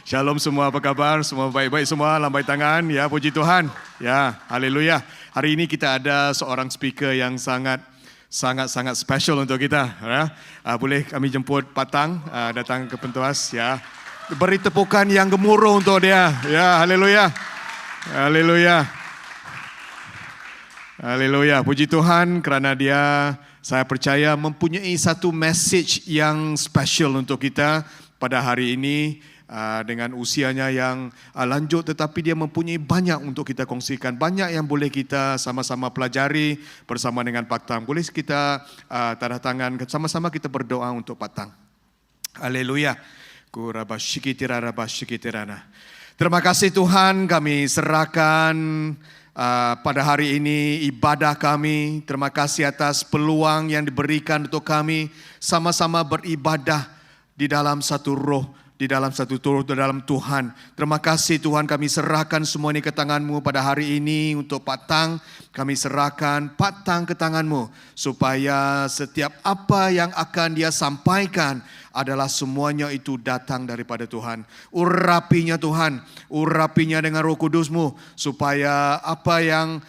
Shalom semua, apa kabar? Semua baik-baik semua, lambai tangan. Ya, puji Tuhan. Ya, haleluya. Hari ini kita ada seorang speaker yang sangat special untuk kita. Ya. Boleh kami jemput Patang datang ke pentas. Ya, beri tepukan yang gemuruh untuk dia. Ya, haleluya. Haleluya. Haleluya. Puji Tuhan kerana dia, saya percaya mempunyai satu message yang special untuk kita pada hari ini. Dengan usianya yang lanjut, tetapi dia mempunyai banyak untuk kita kongsikan, banyak yang boleh kita sama-sama pelajari bersama dengan Patang. Boleh kita tanda tangan, sama-sama kita berdoa untuk Patang. Haleluya. Terima kasih Tuhan, kami serahkan pada hari ini ibadah kami. Terima kasih atas peluang yang diberikan untuk kami sama-sama beribadah di dalam satu roh, di dalam satu turut, di dalam Tuhan. Terima kasih Tuhan, kami serahkan semua ini ke tangan-Mu pada hari ini. Untuk Patang, kami serahkan Patang ke tangan-Mu, supaya setiap apa yang akan dia sampaikan adalah semuanya itu datang daripada Tuhan. Urapinya Tuhan, urapinya dengan Roh Kudus-Mu, supaya apa yang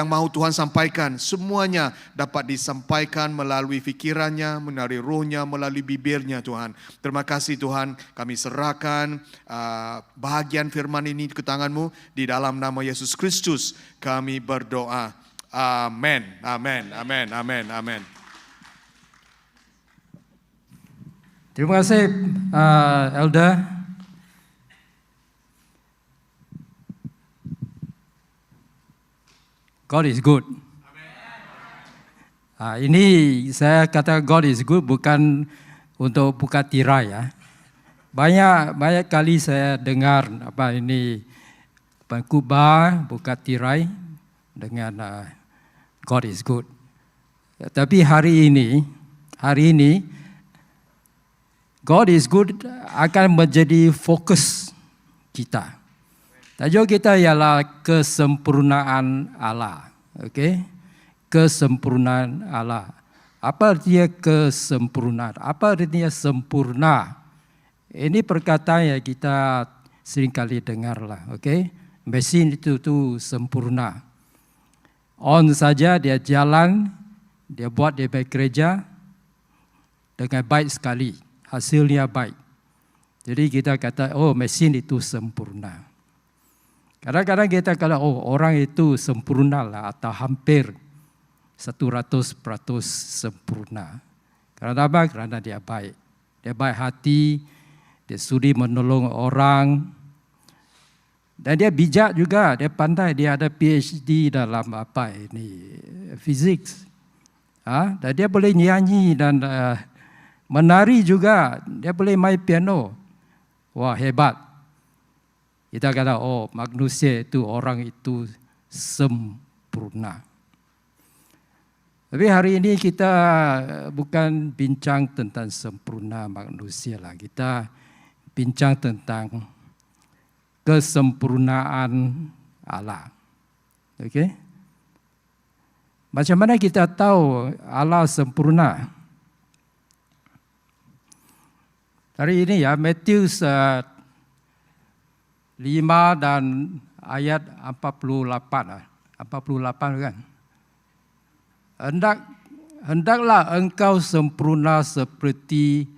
mau Tuhan sampaikan, semuanya dapat disampaikan melalui fikirannya, melalui rohnya, melalui bibirnya Tuhan. Terima kasih Tuhan, kami serahkan bahagian firman ini ke tangan-Mu. Di dalam nama Yesus Kristus kami berdoa. Amin. Amin. Amin. Amin. Amin. Terima kasih Elder. God is good. Ini saya kata God is good bukan untuk buka tirai ya. Banyak kali saya dengar khotbah buka tirai dengan God is good. Tapi hari ini God is good akan menjadi fokus kita. Tajuk kita ialah kesempurnaan Allah. Okey? Kesempurnaan Allah. Apa artinya kesempurnaan? Apa artinya sempurna? Ini perkataan yang kita seringkali dengarlah. Okey? Mesin itu sempurna. On saja dia jalan, dia buat dia bekerja dengan baik sekali. Hasilnya baik. Jadi kita kata, mesin itu sempurna. Kadang-kadang kita kata, orang itu sempurna lah atau hampir 100% sempurna. Kerana apa? Kerana dia baik. Dia baik hati, dia sudi menolong orang. Dan dia bijak juga, dia pandai, dia ada PhD dalam physics. Dan dia boleh nyanyi dan menari juga, dia boleh main piano. Wah, hebat. Kita kata, manusia itu, orang itu sempurna. Tapi hari ini kita bukan bincang tentang sempurna manusia lah. Kita bincang tentang kesempurnaan Allah. Okey? Macam mana kita tahu Allah sempurna? Hari ini ya, Matius 5 dan ayat 48 kan. Hendaklah engkau sempurna seperti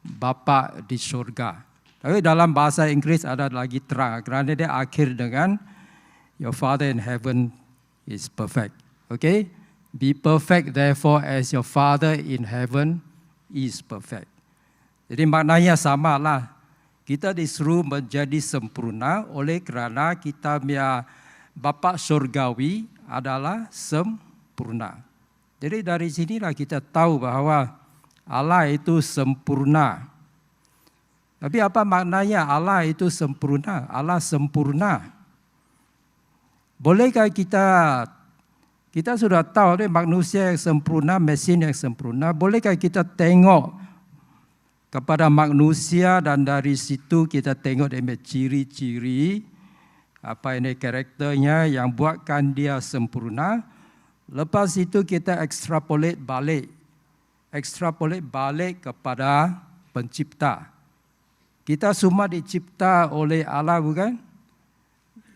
Bapa di syurga. Tapi dalam bahasa Inggeris ada lagi terang, kerana dia akhir dengan your Father in heaven is perfect. Okay? Be perfect therefore as your Father in heaven is perfect. Jadi maknanya sama lah. Kita disuruh menjadi sempurna oleh kerana kita punya Bapa Surgawi adalah sempurna. Jadi dari sinilah kita tahu bahawa Allah itu sempurna. Tapi apa maknanya Allah itu sempurna? Allah sempurna. Bolehkah kita sudah tahu manusia yang sempurna, mesin yang sempurna. Bolehkah kita tengok kepada manusia dan dari situ kita tengok dia ciri-ciri karakternya yang buatkan dia sempurna. Lepas itu kita extrapolate balik kepada pencipta. Kita semua dicipta oleh Allah, bukan?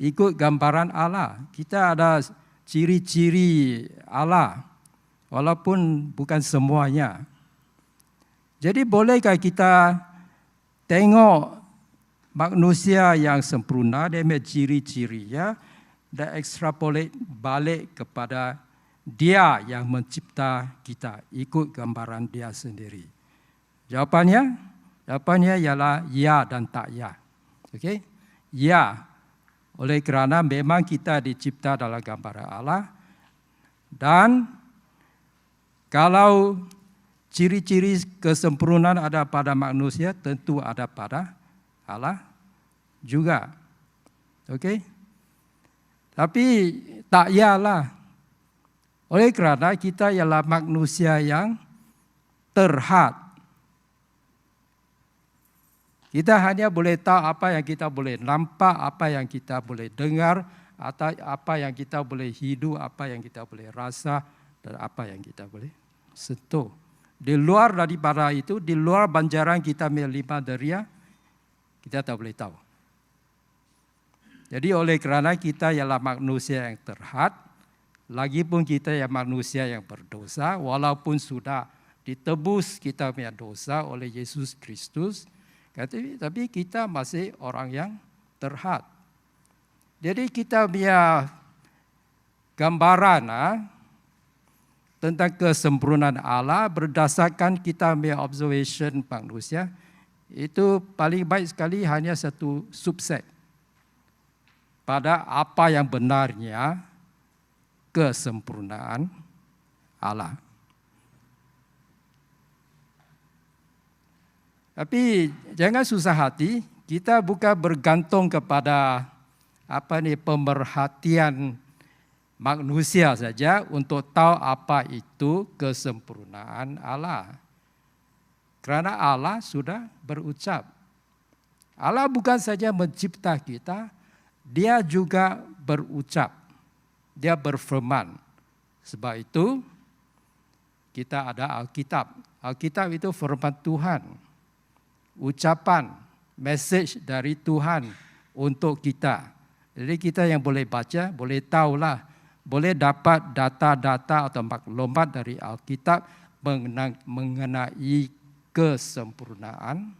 Ikut gambaran Allah. Kita ada ciri-ciri Allah, walaupun bukan semuanya. Jadi bolehkah kita tengok manusia yang sempurna, dia punya ciri-cirinya, dan ekstrapolate balik kepada dia yang mencipta kita, ikut gambaran dia sendiri? Jawapannya ialah ya dan tak ya. Okey? Ya, oleh kerana memang kita dicipta dalam gambaran Allah, dan kalau ciri-ciri kesempurnaan ada pada manusia, tentu ada pada Allah juga. Okey? Tapi tak yalah. Oleh kerana kita ialah manusia yang terhad. Kita hanya boleh tahu apa yang kita boleh nampak, apa yang kita boleh dengar, atau apa yang kita boleh hidup, apa yang kita boleh rasa, dan apa yang kita boleh sentuh. Di luar daripada itu, di luar banjaran kita melima deria, kita tak boleh tahu. Jadi oleh kerana kita ialah manusia yang terhad, lagipun kita yang manusia yang berdosa, walaupun sudah ditebus kita punya dosa oleh Yesus Kristus, tapi kita masih orang yang terhad. Jadi kita punya gambaran tentang kesempurnaan Allah berdasarkan kita punya observation manusia, itu paling baik sekali hanya satu subset pada apa yang benarnya kesempurnaan Allah. Tapi jangan susah hati, kita bukan bergantung kepada pemerhatian manusia saja untuk tahu apa itu kesempurnaan Allah. Kerana Allah sudah berucap. Allah bukan saja mencipta kita, dia juga berucap. Dia berfirman. Sebab itu kita ada Alkitab. Alkitab itu firman Tuhan. Ucapan, message dari Tuhan untuk kita. Jadi kita yang boleh baca, boleh tahulah, boleh dapat data-data atau maklumat dari Alkitab mengenai kesempurnaan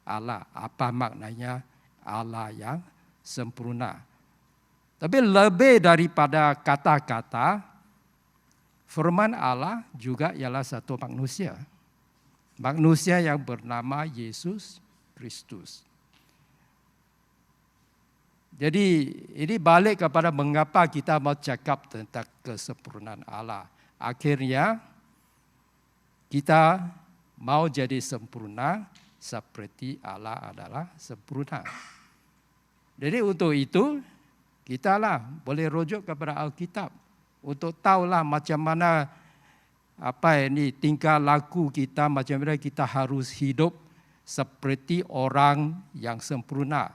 Allah. Apa maknanya Allah yang sempurna. Tapi lebih daripada kata-kata, firman Allah juga ialah satu manusia. Manusia yang bernama Yesus Kristus. Jadi ini balik kepada mengapa kita mau cakap tentang kesempurnaan Allah. Akhirnya kita mau jadi sempurna seperti Allah adalah sempurna. Jadi untuk itu kita boleh rujuk kepada Alkitab untuk tahulah macam mana tingkah laku kita, macam mana kita harus hidup seperti orang yang sempurna.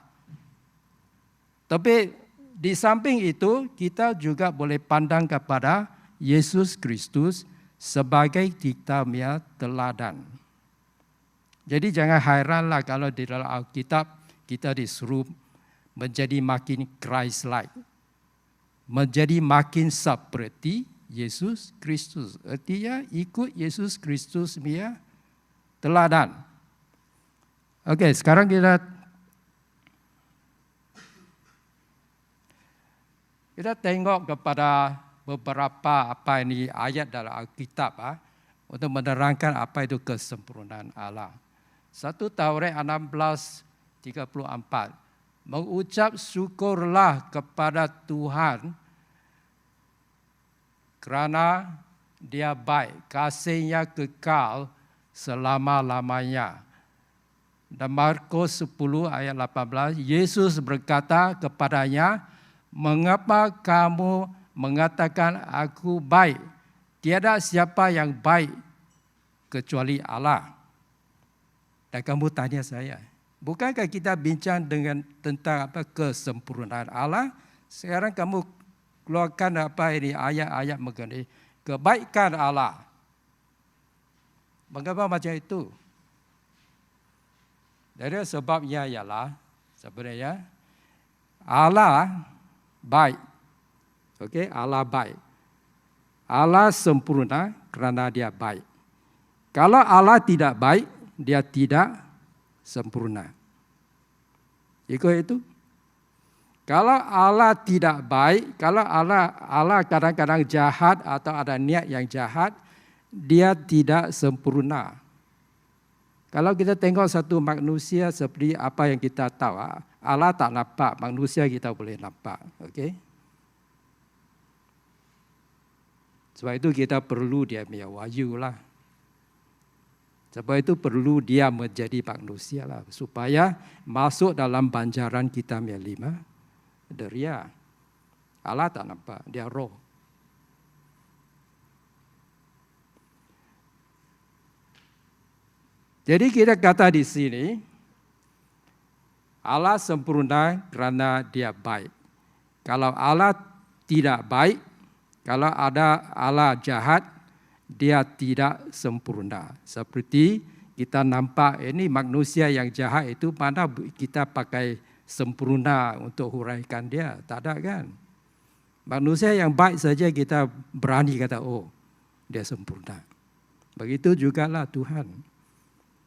Tapi di samping itu kita juga boleh pandang kepada Yesus Kristus sebagai kita punya teladan. Jadi jangan heranlah kalau di dalam Alkitab kita disuruh menjadi makin Christ-like, menjadi makin seperti Yesus Kristus. Artinya ikut Yesus Kristus punya teladan. Okey, sekarang kita tengok kepada beberapa ayat dalam Alkitab untuk menerangkan apa itu kesempurnaan Allah. 1 Taurat 16:34. Mengucap syukurlah kepada Tuhan kerana dia baik, kasihnya kekal selama-lamanya. Dan Markus 10 ayat 18, Yesus berkata kepadanya, mengapa kamu mengatakan aku baik? Tiada siapa yang baik kecuali Allah. Dan kamu tanya saya, bukankah kita bincang tentang kesempurnaan Allah? Sekarang kamu keluarkan ayat-ayat mengenai kebaikan Allah. Mengapa macam itu? Dari sebabnya ialah sebenarnya Allah baik. Okey, Allah baik. Allah sempurna kerana dia baik. Kalau Allah tidak baik, dia tidak sempurna. Ikut itu? Kalau Allah tidak baik, kalau Allah kadang-kadang jahat atau ada niat yang jahat, dia tidak sempurna. Kalau kita tengok satu manusia seperti apa yang kita tahu, Allah tak nampak, manusia kita boleh nampak. Okey? Sebab itu kita perlu dia punya wahyu lah. Sebab itu perlu dia menjadi manusia lah. Supaya masuk dalam banjaran kita punya 5 deria. Allah tak nampak, dia roh. Jadi kita kata di sini, Allah sempurna kerana dia baik. Kalau Allah tidak baik, kalau ada Allah jahat, dia tidak sempurna. Seperti kita nampak ini manusia yang jahat itu, mana kita pakai sempurna untuk huraikan dia. Tak ada kan? Manusia yang baik saja kita berani kata, oh dia sempurna. Begitu jugalah Tuhan.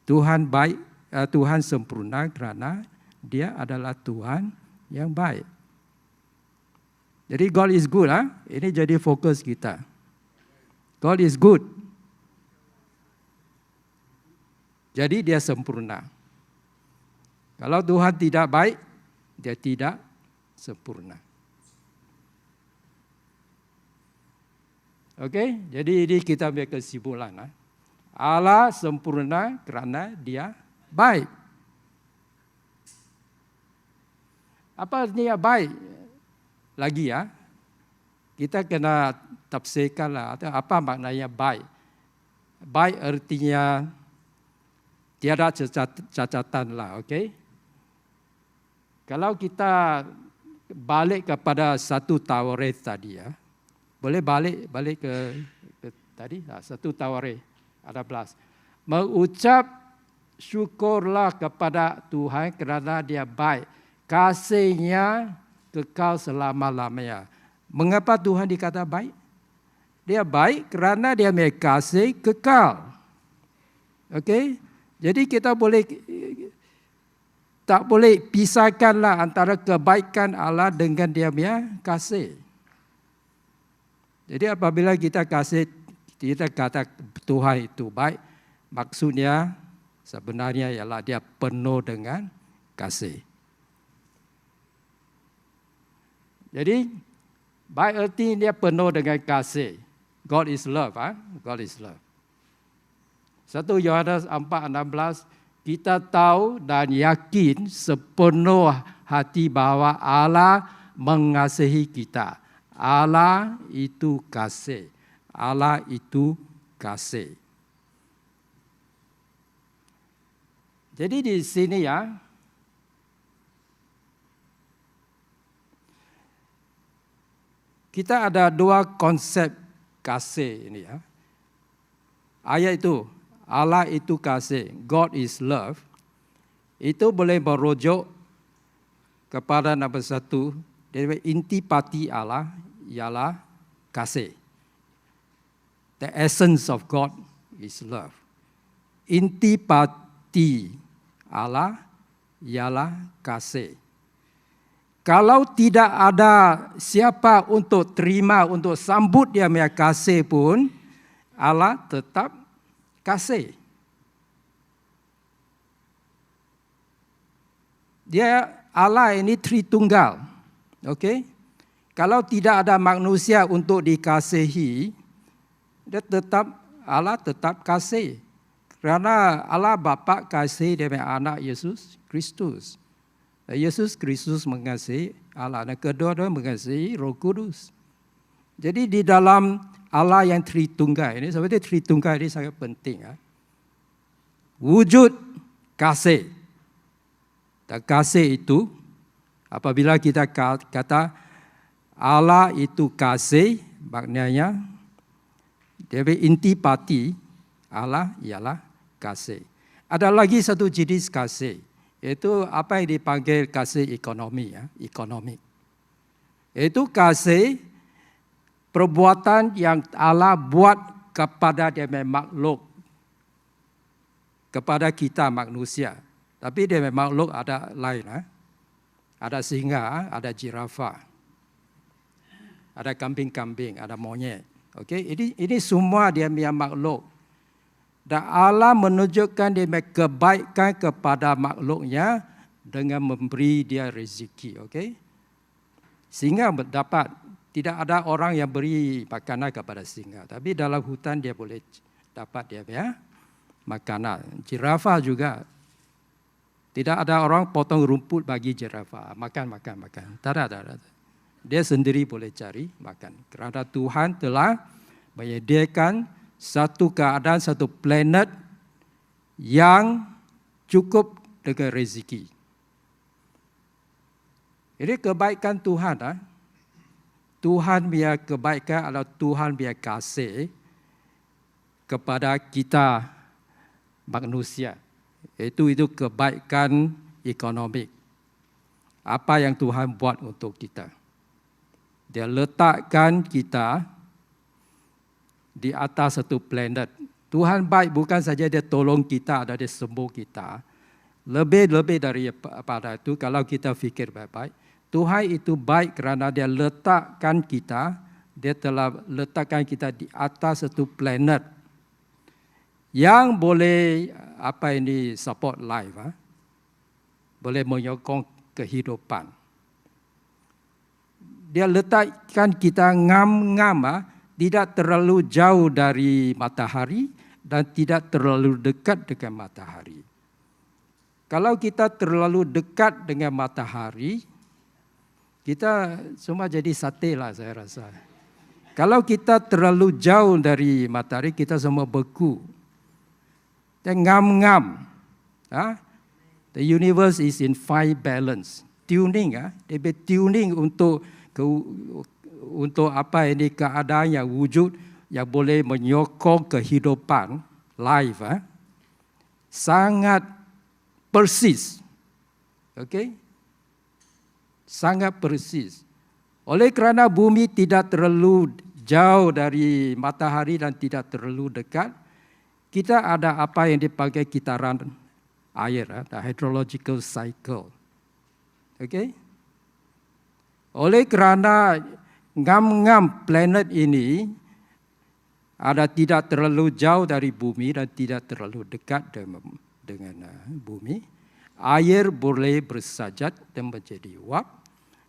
Tuhan baik, Tuhan sempurna kerana dia adalah Tuhan yang baik. Jadi God is good. Ini jadi fokus kita. God is good. Jadi dia sempurna. Kalau Tuhan tidak baik, dia tidak sempurna. Okey, jadi ini kita ambil kesimpulan. Allah sempurna kerana dia baik. Apa artinya baik? Lagi kita kena tafsirkanlah apa maknanya baik. Baik artinya tiada cacatan lah, okey? Kalau kita balik kepada 1 Tawaret tadi boleh balik ke tadi 1 Tawaret 11. Mengucap syukurlah kepada Tuhan kerana dia baik. Kasihnya kekal selama-lamanya. Mengapa Tuhan dikata baik? Dia baik kerana dia punya kasih kekal. Okey? Jadi kita tak boleh pisahkanlah antara kebaikan Allah dengan dia punya kasih. Jadi apabila kita kata Tuhan itu baik, maksudnya sebenarnya ialah dia penuh dengan kasih. Jadi baik arti dia penuh dengan kasih. God is love. God is love. 1 Yohanes 4:16, kita tahu dan yakin sepenuh hati bahawa Allah mengasihi kita. Allah itu kasih. Allah itu kasih. Jadi di sini kita ada 2 konsep kasih ini Ayat itu, Allah itu kasih, God is love. Itu boleh merujuk kepada nombor 1, intipati Allah ialah kasih. The essence of God is love. Intipati Allah ialah kasih. Kalau tidak ada siapa untuk terima, untuk sambut dia punya kasih pun, Allah tetap kasih. Dia Allah ini Tritunggal. Okey? Kalau tidak ada manusia untuk dikasihi, Allah tetap kasih. Kerana Allah Bapa kasih dia punya anak Yesus Kristus. Yesus Kristus mengasihi Allah. Dan kedua-dua mengasihi Roh Kudus. Jadi di dalam Allah yang Tritunggal ini, seperti Tritunggal ini sangat penting. Wujud kasih. Dan kasih itu, apabila kita kata Allah itu kasih, maknanya dia intipati Allah ialah kasih. Ada lagi satu jenis kasih, Itu apa yang dipanggil kasih ekonomi, ya, ekonomi. Itu kasih perbuatan yang Allah buat kepada dia makhluk, kepada kita manusia. Tapi dia makhluk ada lain, ada singa, ada jirafah, ada kambing-kambing, ada monyet. Okey, ini semua dia punya makhluk. Dan Allah menunjukkan dia kebaikan kepada makhluknya dengan memberi dia rezeki. Okey, singa dapat, tidak ada orang yang beri makanan kepada singa, tapi dalam hutan dia boleh dapat dia punya makanan. Jirafah juga, tidak ada orang potong rumput bagi jirafah, makan. Tak ada. Dia sendiri boleh cari makan. Kerana Tuhan telah menyediakan satu keadaan, satu planet yang cukup dengan rezeki. Ini kebaikan Tuhan. Tuhan punya kebaikan adalah Tuhan punya kasih kepada kita manusia. Itu kebaikan ekonomi. Apa yang Tuhan buat untuk kita. Dia letakkan kita di atas satu planet. Tuhan baik bukan saja dia tolong kita, ada dia sembuh kita. Lebih daripada itu, kalau kita fikir baik-baik, Tuhan itu baik kerana dia letakkan kita, dia telah letakkan kita di atas satu planet yang boleh support life, boleh menyokong kehidupan. Dia letakkan kita ngam-ngam, tidak terlalu jauh dari matahari dan tidak terlalu dekat dengan matahari. Kalau kita terlalu dekat dengan matahari, kita semua jadi sate lah saya rasa. Kalau kita terlalu jauh dari matahari, kita semua beku. Dan ngam-ngam. The universe is in fine balance. Tuning, dia tuning untuk apa ini keadaan yang wujud yang boleh menyokong kehidupan life, sangat persis. Okey? Sangat persis. Oleh kerana bumi tidak terlalu jauh dari matahari dan tidak terlalu dekat, kita ada apa yang dipanggil kitaran air, the hydrological cycle. Okey? Oleh kerana ngam-ngam planet ini ada tidak terlalu jauh dari bumi dan tidak terlalu dekat dengan bumi, air boleh bersajat dan menjadi uap,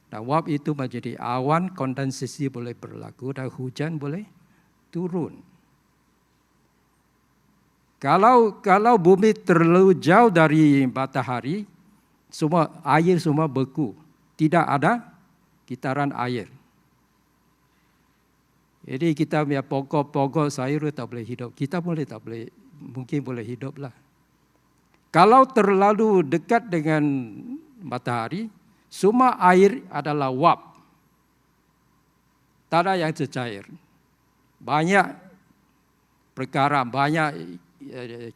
dan uap itu menjadi awan, kondensasi boleh berlaku dan hujan boleh turun. Kalau bumi terlalu jauh dari matahari, air semua beku, tidak ada kitaran air. Jadi kita punya pokok-pokok sayur tak boleh hidup. Kita mungkin boleh hidup lah. Kalau terlalu dekat dengan matahari, semua air adalah uap. Tak ada yang cecair. Banyak perkara, banyak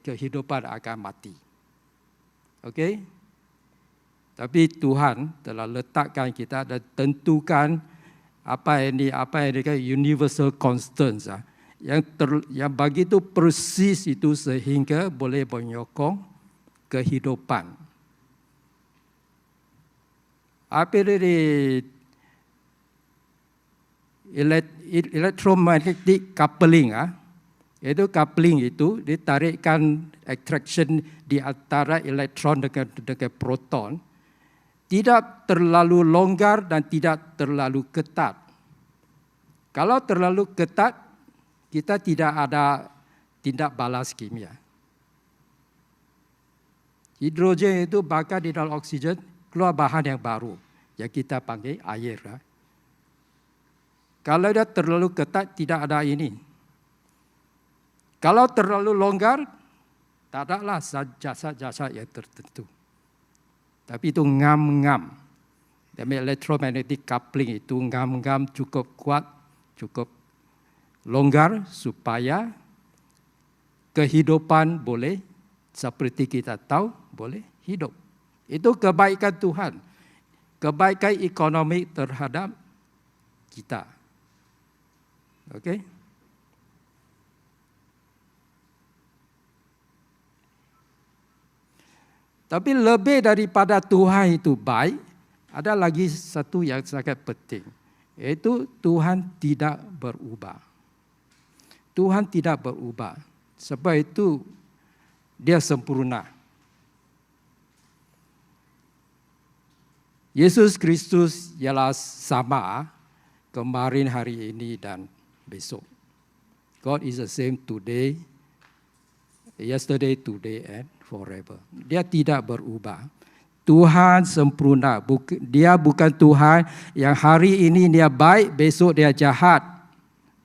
kehidupan akan mati. Okey? Tapi Tuhan telah letakkan kita dan tentukan apa ini universal constants yang begitu persis itu sehingga boleh menyokong kehidupan. Apa ini electromagnetic coupling, itu coupling itu ditarikkan attraction di antara elektron dengan proton. Tidak terlalu longgar dan tidak terlalu ketat. Kalau terlalu ketat, kita tidak ada tindak balas kimia. Hidrogen itu bakar di dalam oksigen, keluar bahan yang baru, yang kita panggil air. Kalau dia terlalu ketat, tidak ada ini. Kalau terlalu longgar, tak adalah jasad-jasad yang tertentu. Tapi itu ngam-ngam. Electromagnetic coupling itu ngam-ngam cukup kuat, cukup longgar supaya kehidupan boleh, seperti kita tahu, boleh hidup. Itu kebaikan Tuhan. Kebaikan ekonomi terhadap kita. Okey? Tapi lebih daripada Tuhan itu baik, ada lagi satu yang sangat penting, iaitu Tuhan tidak berubah. Tuhan tidak berubah. Sebab itu dia sempurna. Yesus Kristus ialah sama kemarin, hari ini dan besok. God is the same today, yesterday, today and forever. Dia tidak berubah. Tuhan sempurna. Dia bukan Tuhan yang hari ini dia baik, besok dia jahat.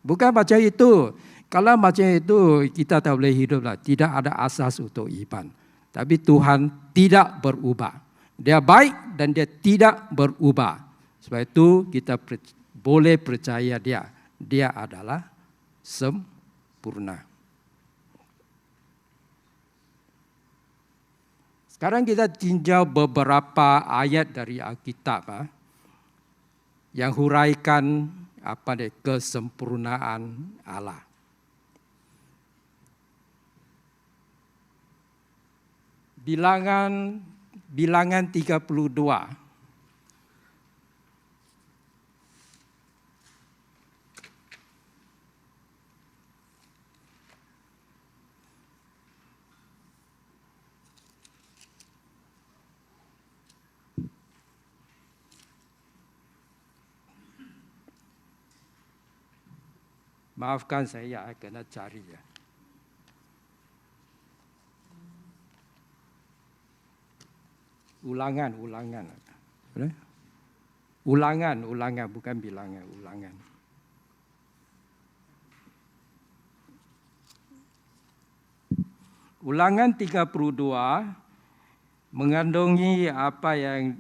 Bukan macam itu. Kalau macam itu, kita tak boleh hiduplah. Tidak ada asas untuk iman. Tapi Tuhan tidak berubah. Dia baik dan dia tidak berubah. Sebab itu kita boleh percaya dia. Dia adalah sempurna. Sekarang kita tinjau beberapa ayat dari Alkitab yang huraikan kesempurnaan Allah. Bilangan 32. Maafkan saya kena cari ya. Ulangan. Ulangan, bukan bilangan, ulangan. Ulangan 32 mengandungi apa yang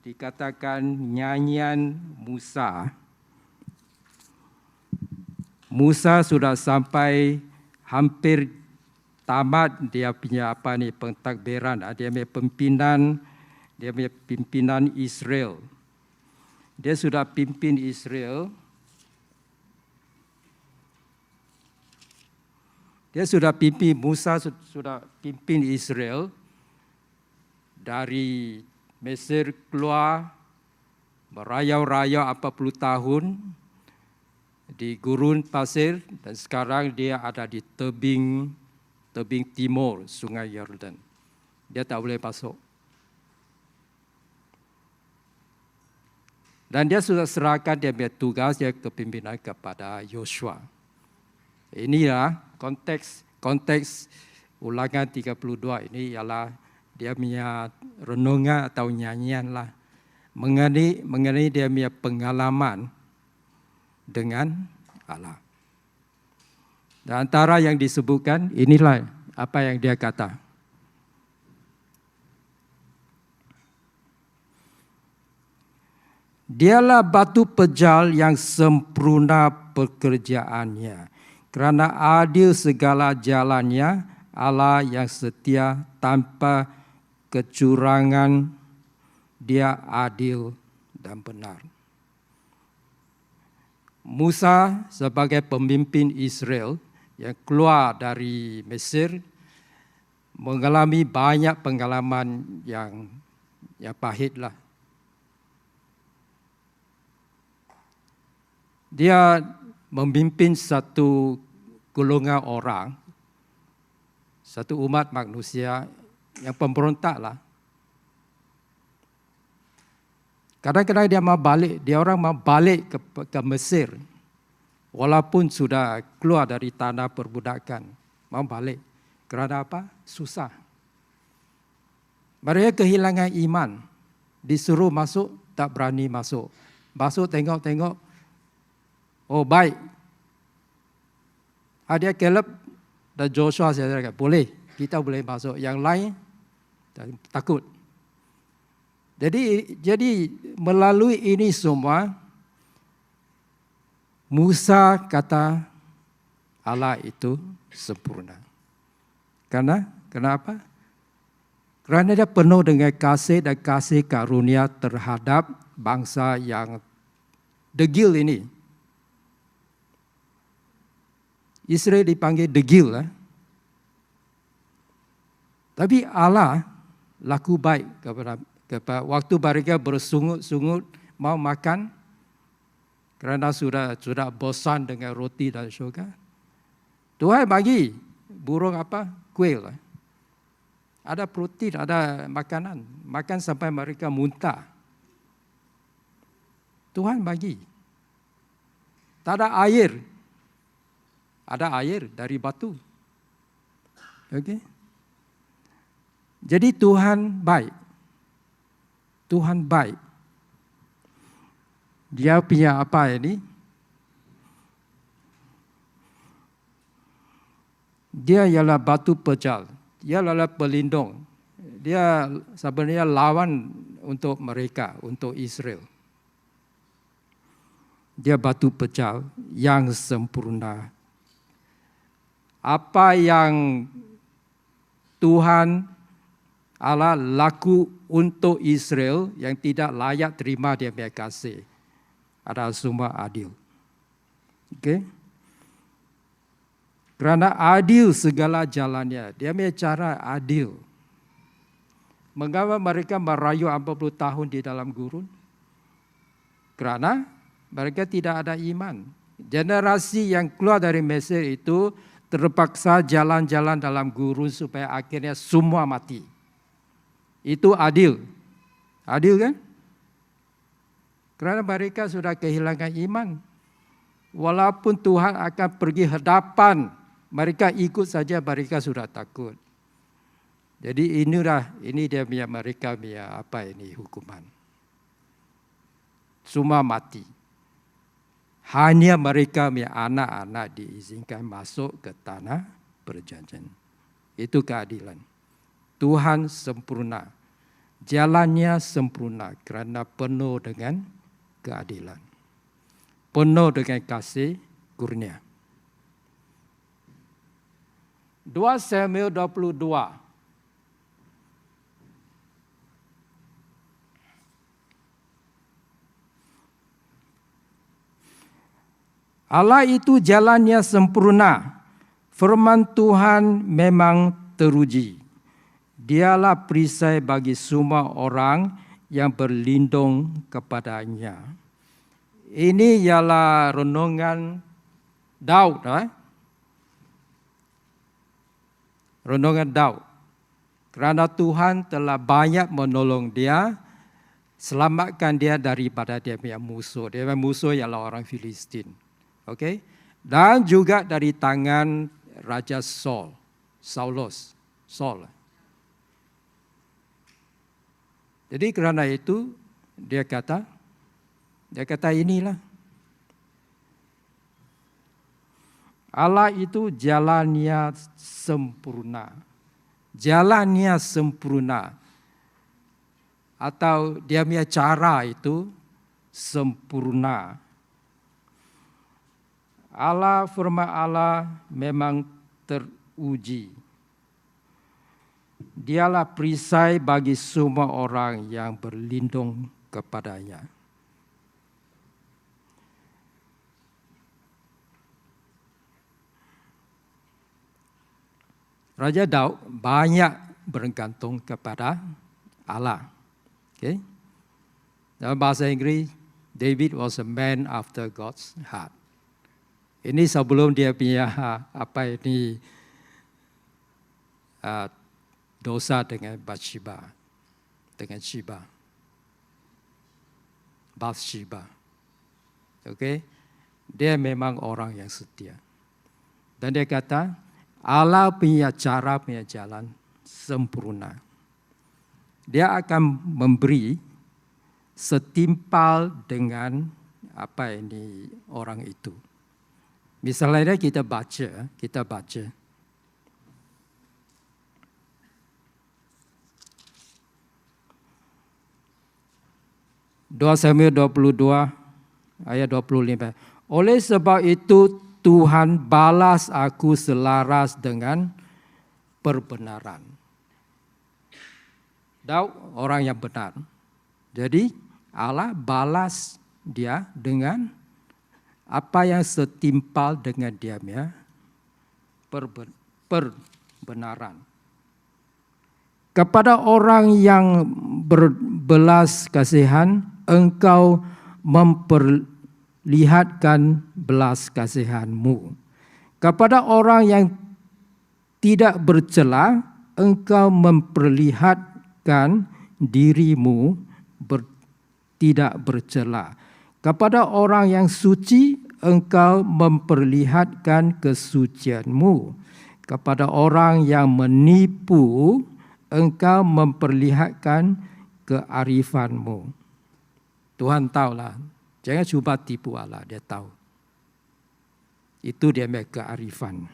dikatakan nyanyian Musa. Musa sudah sampai hampir tamat dia punya pentadbiran, dia punya pimpinan Israel. Dia sudah pimpin Israel. Musa sudah pimpin Israel dari Mesir keluar merayau-rayau 40 tahun di gurun pasir, dan sekarang dia ada di tebing timur Sungai Yordan. Dia tak boleh masuk. Dan dia sudah serahkan dia punya tugas, dia kepimpinan kepada Yosua. Inilah konteks Ulangan 32 ini ialah dia punya renungan atau nyanyian lah mengenai dia punya pengalaman dengan Allah. Dan antara yang disebutkan, inilah apa yang dia kata. Dialah batu pejal yang sempurna pekerjaannya. Kerana adil segala jalannya, Allah yang setia tanpa kecurangan, dia adil dan benar. Musa sebagai pemimpin Israel yang keluar dari Mesir mengalami banyak pengalaman yang pahitlah. Dia memimpin satu golongan orang, satu umat manusia yang pemberontaklah. Kadang-kadang dia orang mau balik ke Mesir. Walaupun sudah keluar dari tanah perbudakan, mau balik. Kerana apa? Susah. Mereka kehilangan iman. Disuruh masuk, tak berani masuk. Masuk tengok-tengok, oh baik. Ada Caleb dan Joshua, saya kata, boleh, kita boleh masuk. Yang lain, takut. Jadi melalui ini semua, Musa kata Allah itu sempurna. Kenapa? Kerana dia penuh dengan kasih dan kasih karunia terhadap bangsa yang degil ini. Israel dipanggil degil. Tapi Allah laku baik kepada waktu mereka bersungut-sungut mau makan kerana sudah bosan dengan roti dan syurga. Tuhan bagi burung apa? Kuil. Ada protein, ada makanan. Makan sampai mereka muntah. Tuhan bagi. Tak ada air. Ada air dari batu. Okey. Jadi Tuhan baik. Tuhan baik. Dia punya apa ini? Dia ialah batu pejal. Dia adalah pelindung. Dia sebenarnya lawan untuk mereka, untuk Israel. Dia batu pejal yang sempurna. Apa yang Tuhan Allah laku untuk Israel yang tidak layak terima dia punya kasih adalah semua adil. Okey? Kerana adil segala jalannya. Dia punya cara adil. Mengapa mereka merayu 40 tahun di dalam gurun? Kerana mereka tidak ada iman. Generasi yang keluar dari Mesir itu terpaksa jalan-jalan dalam gurun supaya akhirnya semua mati. Itu adil. Adil kan? Kerana mereka sudah kehilangan iman. Walaupun Tuhan akan pergi hadapan, mereka ikut saja, mereka sudah takut. Jadi ini dia punya mereka punya apa ini hukuman. Semua mati. Hanya mereka punya anak-anak diizinkan masuk ke tanah perjanjian. Itu keadilan. Tuhan sempurna. Jalannya sempurna kerana penuh dengan keadilan. Penuh dengan kasih kurnia. 2 Samuel 22. Allah itu jalannya sempurna. Firman Tuhan memang teruji. Dialah perisai bagi semua orang yang berlindung kepadanya. Ini ialah renungan Daud. Renungan Daud. Kerana Tuhan telah banyak menolong dia, selamatkan dia daripada dia punya musuh. Dia punya musuh ialah orang Filistin. Okay? Dan juga dari tangan Raja Saul. Jadi kerana itu dia kata inilah. Allah itu jalannya sempurna. Jalannya sempurna. Atau dia punya cara itu sempurna. Firman Allah memang teruji. Dialah perisai bagi semua orang yang berlindung kepadanya. Raja Daud banyak bergantung kepada Allah. Okay? Dalam bahasa Inggeris, David was a man after God's heart. Ini sebelum dia punya dosa dengan Bathsheba. Okay? Dia memang orang yang setia. Dan dia kata, Allah punya cara, punya jalan sempurna. Dia akan memberi setimpal dengan orang itu. Misalnya kita baca. 2 Samuel 22 ayat 25. Oleh sebab itu Tuhan balas aku selaras dengan perbenaran. Daud orang yang benar. Jadi Allah balas dia dengan apa yang setimpal dengan dia punya perbenaran. Kepada orang yang berbelas kasihan, engkau memperlihatkan belas kasihanmu. Kepada orang yang tidak bercela, engkau memperlihatkan dirimu tidak bercela. Kepada orang yang suci, engkau memperlihatkan kesucianmu. Kepada orang yang menipu, engkau memperlihatkan kearifanmu. Tuhan tahulah. Jangan cuba tipu Allah, dia tahu. Itu dia punya kearifan.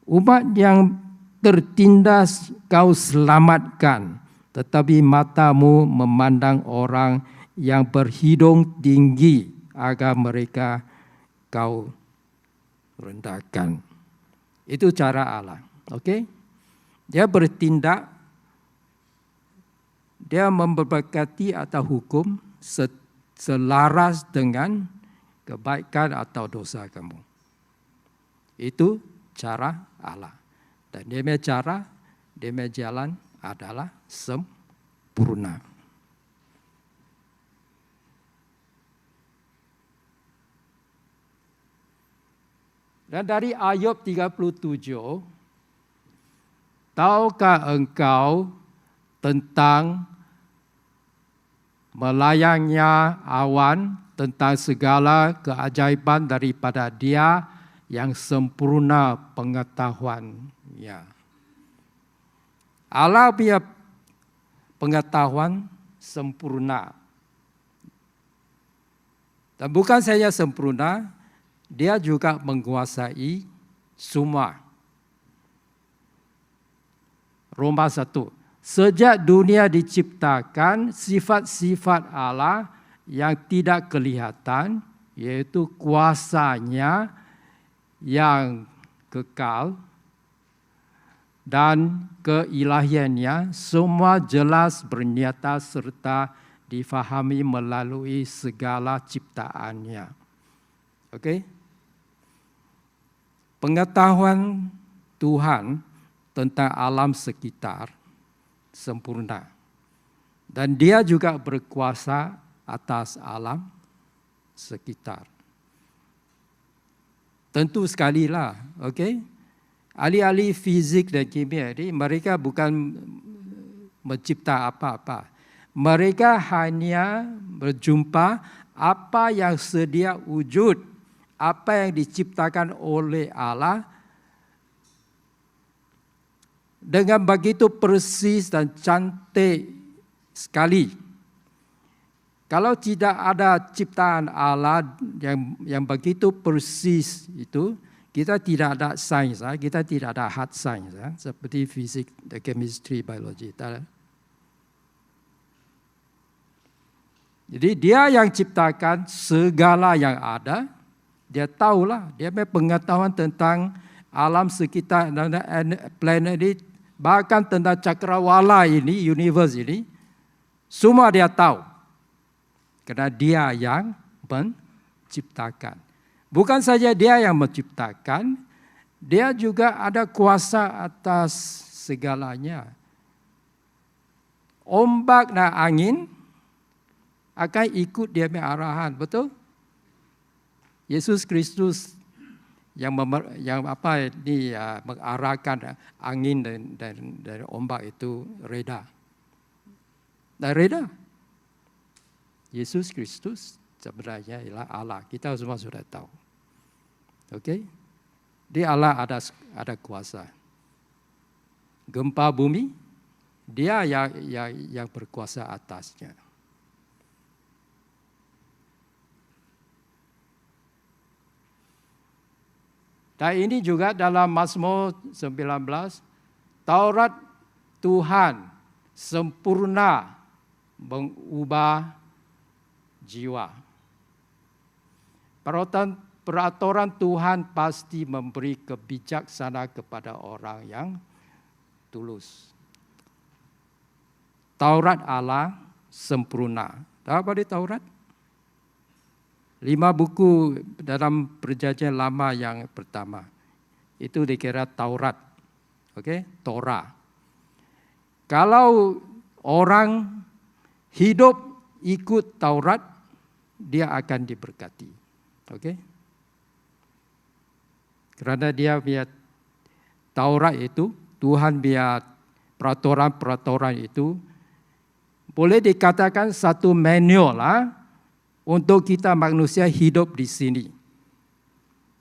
Umat yang tertindas kau selamatkan, tetapi matamu memandang orang yang berhidung tinggi agar mereka kau rendahkan. Itu cara Allah. Okey? Dia bertindak, dia memberkati atau hukum selaras dengan kebaikan atau dosa kamu. Itu cara Allah. Dan dia punya cara, dia punya jalan adalah sempurna. Dan dari Ayub 37, tahukah engkau tentang melayangnya awan, tentang segala keajaiban daripada Dia yang sempurna pengetahuannya. Allah punya pengetahuan sempurna. Dan bukan saja sempurna, Dia juga menguasai semua. Roma 1. Sejak dunia diciptakan, sifat-sifat Allah yang tidak kelihatan, yaitu kuasanya yang kekal dan keilahiannya, semua jelas bernyata serta difahami melalui segala ciptaannya. Okey? Pengetahuan Tuhan tentang alam sekitar sempurna. Dan Dia juga berkuasa atas alam sekitar. Tentu sekali lah, okey? Ahli-ahli fizik dan kimia ini mereka bukan mencipta apa-apa. Mereka hanya berjumpa apa yang sedia wujud, apa yang diciptakan oleh Allah dengan begitu persis dan cantik sekali. Kalau tidak ada ciptaan Allah yang begitu persis itu, kita tidak ada sains, kita tidak ada hard science seperti fisik, chemistry, biology. Jadi Dia yang ciptakan segala yang ada, Dia tahulah, Dia punya pengetahuan tentang alam sekitar dan planet ini, bahkan tentang cakrawala ini, universe ini, semua Dia tahu. Kerana Dia yang menciptakan. Bukan saja Dia yang menciptakan, Dia juga ada kuasa atas segalanya. Ombak dan angin akan ikut Dia punya arahan, betul? Yesus Kristus yang mengarahkan angin dan ombak itu reda. Dan reda. Yesus Kristus sebenarnya ialah Allah. Kita semua sudah tahu. Okey? Dia Allah ada kuasa. Gempa bumi, Dia yang berkuasa atasnya. Dan ini juga dalam Mazmur 19, Taurat Tuhan sempurna mengubah jiwa. Peraturan Tuhan pasti memberi kebijaksanaan kepada orang yang tulus. Taurat Allah sempurna. Tahu apa dia Taurat? 5 buku dalam perjanjian lama yang pertama. Itu dikira Taurat. Okey, Torah. Kalau orang hidup ikut Taurat, dia akan diberkati. Okey? Kerana dia punya Taurat itu, Tuhan punya peraturan-peraturan itu boleh dikatakan satu manual untuk kita manusia hidup di sini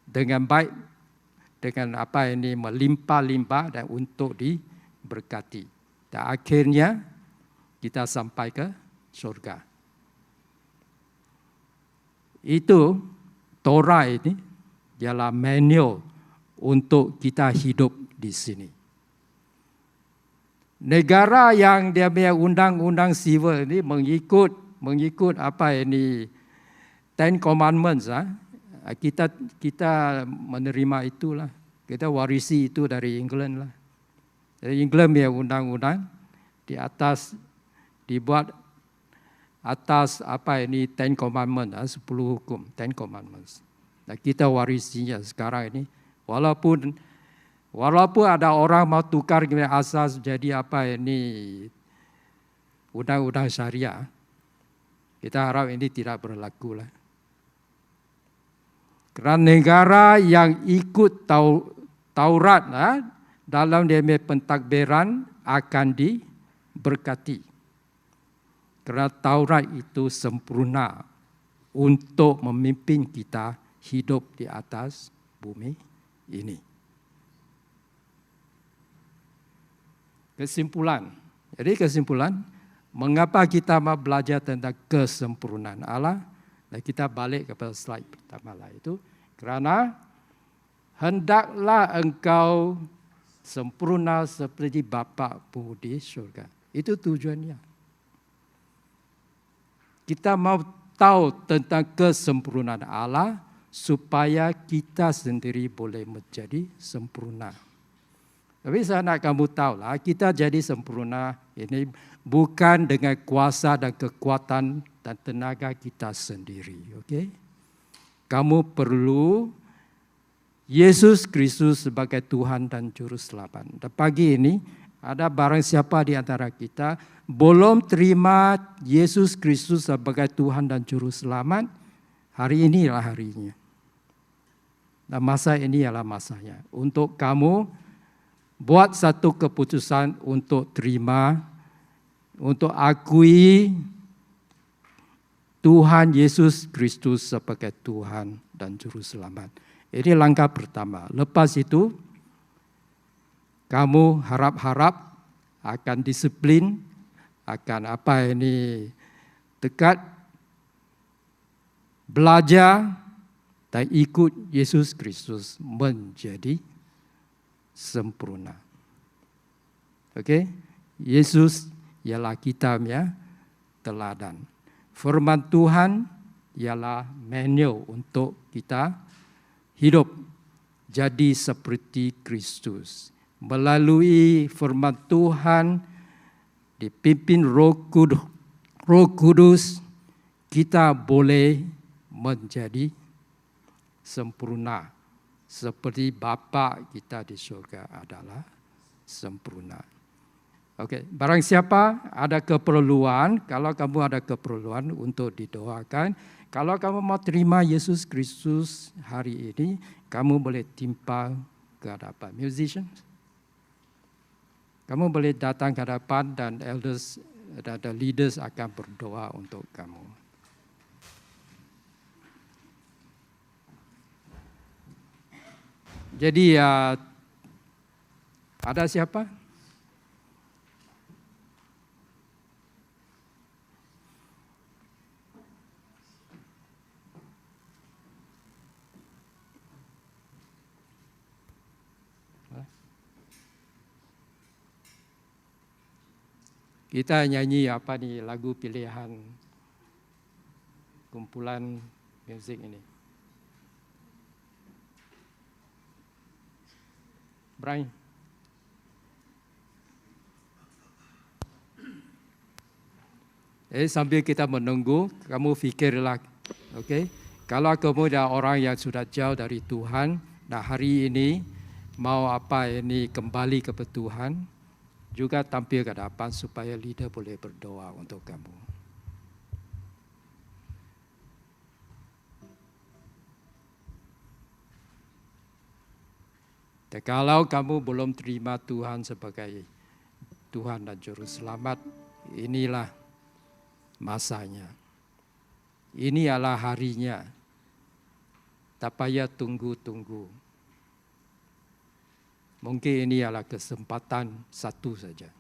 dengan baik, dengan apa ini melimpah-limpah dan untuk diberkati. Dan akhirnya kita sampai ke surga. Itu Torah ini ialah manual untuk kita hidup di sini. Negara yang dia punya undang-undang civil ini mengikut apa ini Ten Commandments, kita menerima itulah. Kita warisi itu dari England lah. Dari England punya undang-undang dibuat atas apa ini Ten Commandments, 10 hukum, Ten Commandments. Dan kita warisinya sekarang ini, walaupun ada orang mau tukar asas jadi apa ini undang-undang syariah, kita harap ini tidak berlaku lah. Kerana negara yang ikut Taurat dalam dia pentadbiran akan diberkati. Kerana Taurat itu sempurna untuk memimpin kita hidup di atas bumi ini. Kesimpulan. Mengapa kita mau belajar tentang kesempurnaan Allah? Dan kita balik kepada slide pertama lah itu. Kerana hendaklah engkau sempurna seperti Bapa-mu di syurga. Itu tujuannya. Kita mau tahu tentang kesempurnaan Allah supaya kita sendiri boleh menjadi sempurna. Tapi saya nak kamu tahu lah, kita jadi sempurna ini bukan dengan kuasa dan kekuatan dan tenaga kita sendiri. Okay? Kamu perlu Yesus Kristus sebagai Tuhan dan Juru Selamat. Dan pagi ini ada barang siapa di antara kita belum terima Yesus Kristus sebagai Tuhan dan Juru Selamat, hari inilah harinya. Dan masa ini adalah masanya untuk kamu buat satu keputusan untuk terima, untuk akui Tuhan Yesus Kristus sebagai Tuhan dan Juru Selamat. Ini langkah pertama. Lepas itu, kamu harap-harap akan disiplin, akan apa ini dekat, belajar dan ikut Yesus Kristus menjadi sempurna. Okey? Yesus ialah kita punya teladan. Firman Tuhan ialah manual untuk kita hidup jadi seperti Kristus. Melalui firman Tuhan dipimpin Roh Kudus, kita boleh menjadi sempurna. Seperti Bapa kita di surga adalah sempurna. Okey, barang siapa ada keperluan, kalau kamu ada keperluan untuk didoakan, kalau kamu mau terima Yesus Kristus hari ini, kamu boleh timpang ke hadapan musicians. Kamu boleh datang ke hadapan dan elders dan leaders akan berdoa untuk kamu. Jadi ada siapa? Kita nyanyi apa nih lagu pilihan kumpulan musik ini. Brian. Sambil kita menunggu, kamu fikirlah, oke? Kalau kamu adalah orang yang sudah jauh dari Tuhan, nah hari ini mau apa ini kembali ke Tuhan, juga tampil ke depan supaya leader boleh berdoa untuk kamu. Dan kalau kamu belum terima Tuhan sebagai Tuhan dan Juru Selamat, inilah masanya. Ini adalah harinya. Tak payah tunggu-tunggu. Mungkin ini adalah kesempatan satu saja.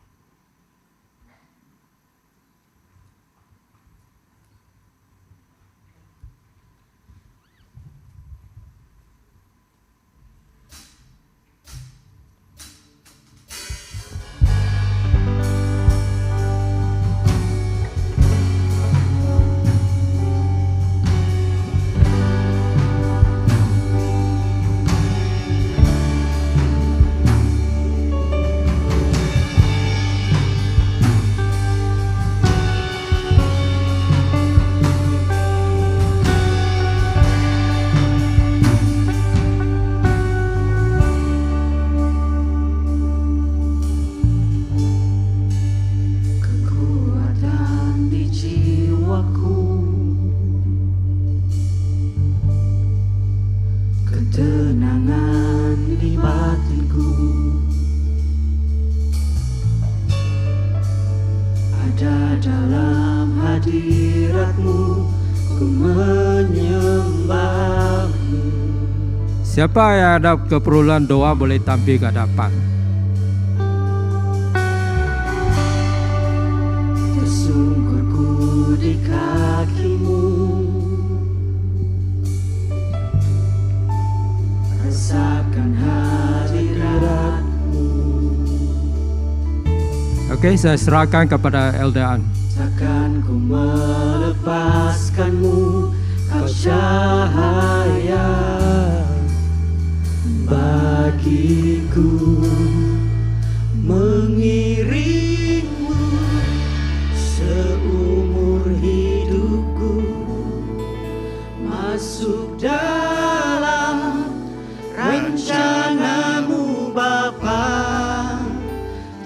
Siapa yang ada keperluan doa boleh tampil ke hadapan. Tersungkurku di kakimu, rasakan hadiratmu. Oke, saya serahkan kepada Eldean. Takkan ku melepaskanmu, kau cahaya bagiku, mengiringmu seumur hidupku, masuk dalam rencanamu Bapa,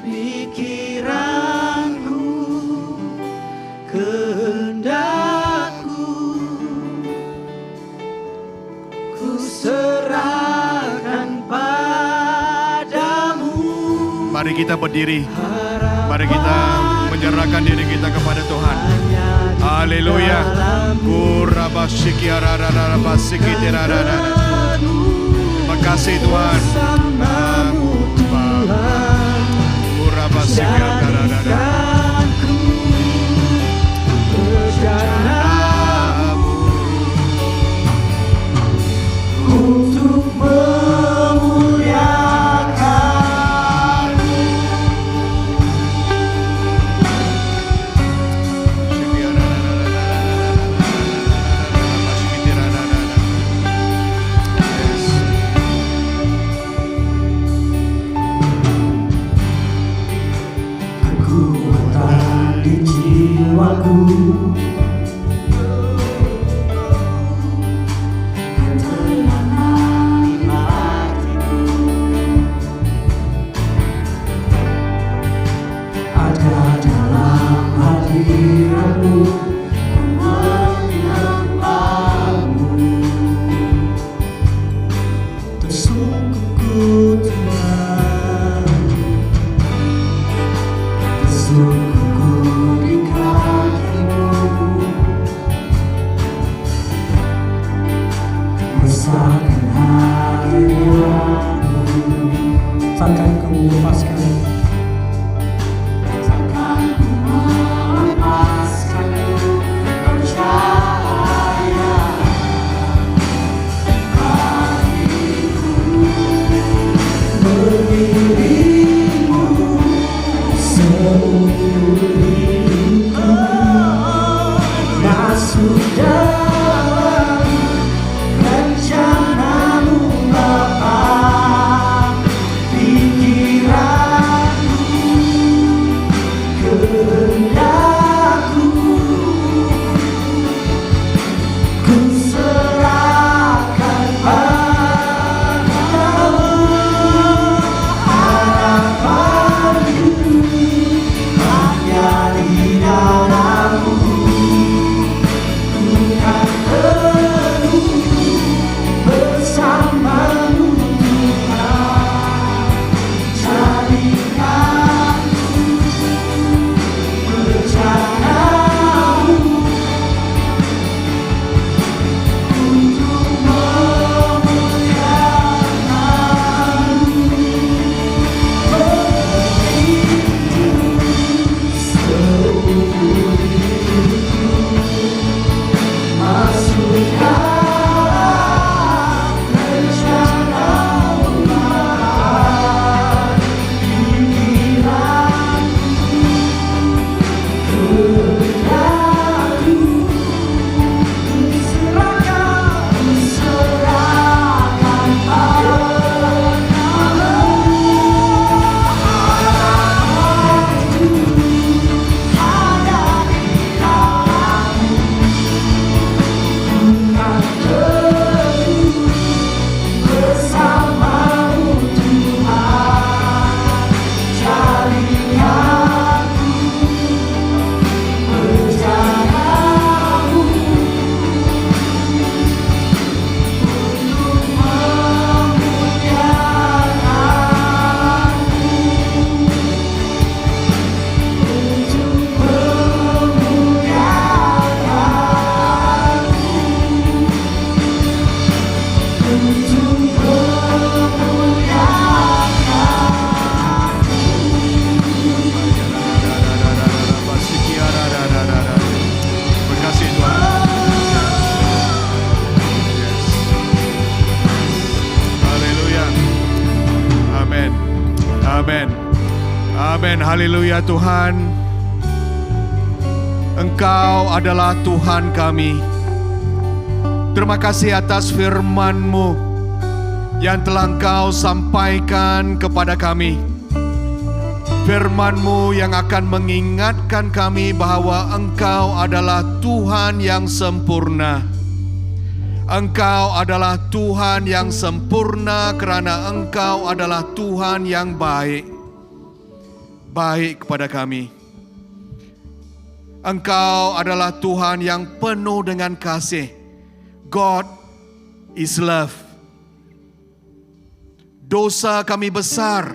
pikiranku, kehendakku, ku serahkan padamu. Mari kita berdiri. Mari kita menyerahkan diri kita kepada Tuhan. Haleluya. Terima kasih Tuhan. Untuk memuliakanmu, kekuatan di jiwaku, takkan ku lepaskan, takkan ku melepaskanmu, kau cahaya bagiku, mengiringmu seumur hidupku, masuk dalam rencanamu Bapa, pikiran Amin. Amin. Haleluya Tuhan. Engkau adalah Tuhan kami. Terima kasih atas firman-Mu yang telah Engkau sampaikan kepada kami. Firman-Mu yang akan mengingatkan kami bahwa Engkau adalah Tuhan yang sempurna. Engkau adalah Tuhan yang sempurna kerana Engkau adalah Tuhan yang baik. Baik kepada kami. Engkau adalah Tuhan yang penuh dengan kasih. God is love. Dosa kami besar,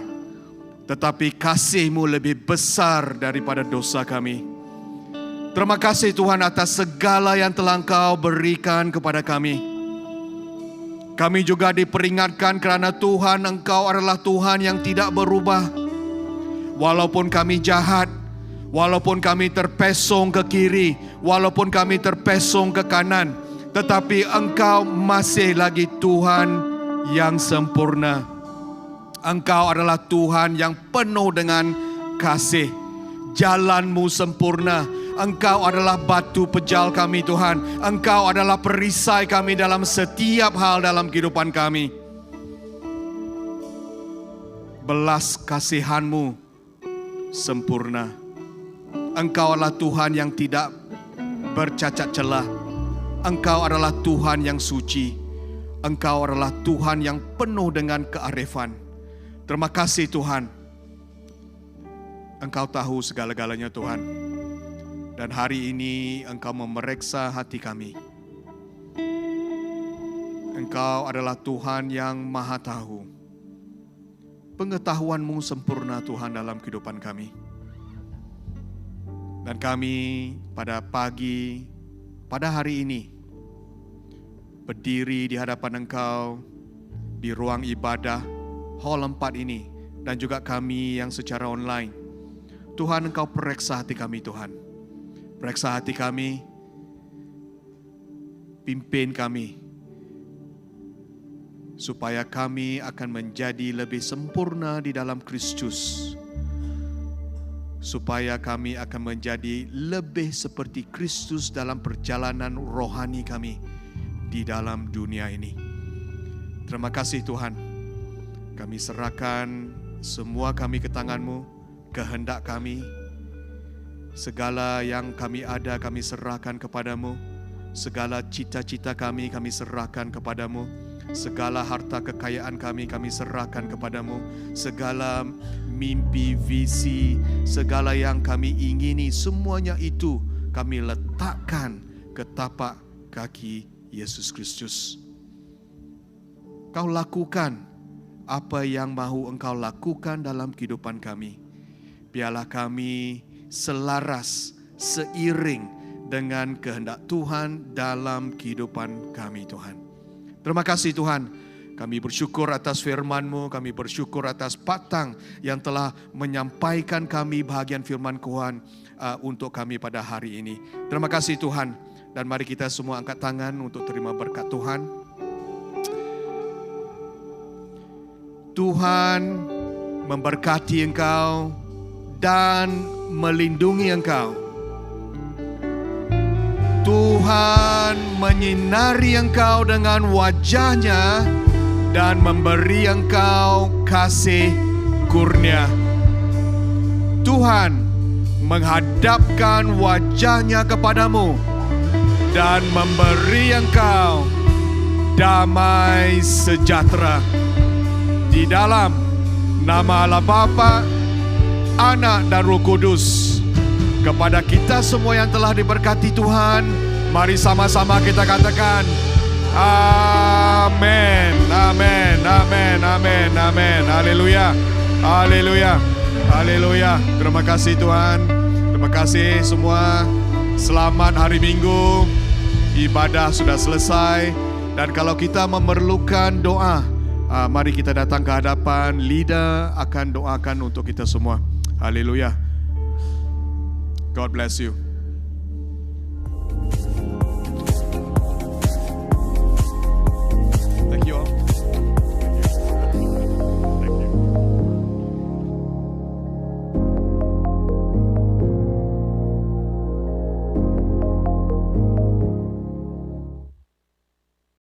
tetapi kasih-Mu lebih besar daripada dosa kami. Terima kasih Tuhan atas segala yang telah Engkau berikan kepada kami. Kami juga diperingatkan kerana Tuhan Engkau adalah Tuhan yang tidak berubah. Walaupun kami jahat, walaupun kami terpesong ke kiri, walaupun kami terpesong ke kanan, tetapi Engkau masih lagi Tuhan yang sempurna. Engkau adalah Tuhan yang penuh dengan kasih. Jalan-Mu sempurna. Engkau adalah batu pejal kami Tuhan. Engkau adalah perisai kami dalam setiap hal dalam kehidupan kami. Belas kasihan-Mu sempurna. Engkau adalah Tuhan yang tidak bercacat celah. Engkau adalah Tuhan yang suci. Engkau adalah Tuhan yang penuh dengan kearifan. Terima kasih Tuhan. Engkau tahu segala-galanya Tuhan. Dan hari ini Engkau memeriksa hati kami. Engkau adalah Tuhan yang maha tahu. Pengetahuan-Mu sempurna Tuhan dalam kehidupan kami. Dan kami pada hari ini berdiri di hadapan Engkau di ruang ibadah hall 4 ini dan juga kami yang secara online. Tuhan Engkau periksa hati kami Tuhan. Periksa hati kami, pimpin kami, supaya kami akan menjadi lebih sempurna di dalam Kristus. Supaya kami akan menjadi lebih seperti Kristus dalam perjalanan rohani kami di dalam dunia ini. Terima kasih Tuhan. Kami serahkan semua kami ke tangan-Mu, kehendak kami. Segala yang kami ada kami serahkan kepadamu. Segala cita-cita kami serahkan kepadamu. Segala harta kekayaan kami serahkan kepadamu. Segala mimpi, visi, segala yang kami ingini, semuanya itu kami letakkan ke tapak kaki Yesus Kristus. Kau lakukan apa yang mahu Engkau lakukan dalam kehidupan kami. Biarlah kami selaras, seiring dengan kehendak Tuhan dalam kehidupan kami Tuhan. Terima kasih Tuhan. Kami bersyukur atas firman-Mu, kami bersyukur atas Patang yang telah menyampaikan kami bahagian firman Tuhan untuk kami pada hari ini. Terima kasih Tuhan. Dan mari kita semua angkat tangan untuk terima berkat Tuhan. Tuhan memberkati engkau dan melindungi engkau. Tuhan menyinari engkau dengan wajah-Nya dan memberi engkau kasih kurnia. Tuhan menghadapkan wajah-Nya kepadamu dan memberi engkau damai sejahtera. Di dalam nama Allah Bapa, Anak dan Roh Kudus. Kepada kita semua yang telah diberkati Tuhan, mari sama-sama kita katakan amin, amin, amin, amin, amin. Haleluya, haleluya, haleluya. Terima kasih Tuhan. Terima kasih semua. Selamat hari Minggu. Ibadah sudah selesai. Dan kalau kita memerlukan doa, mari kita datang ke hadapan. Leader akan doakan untuk kita semua. Haleluya. God bless you.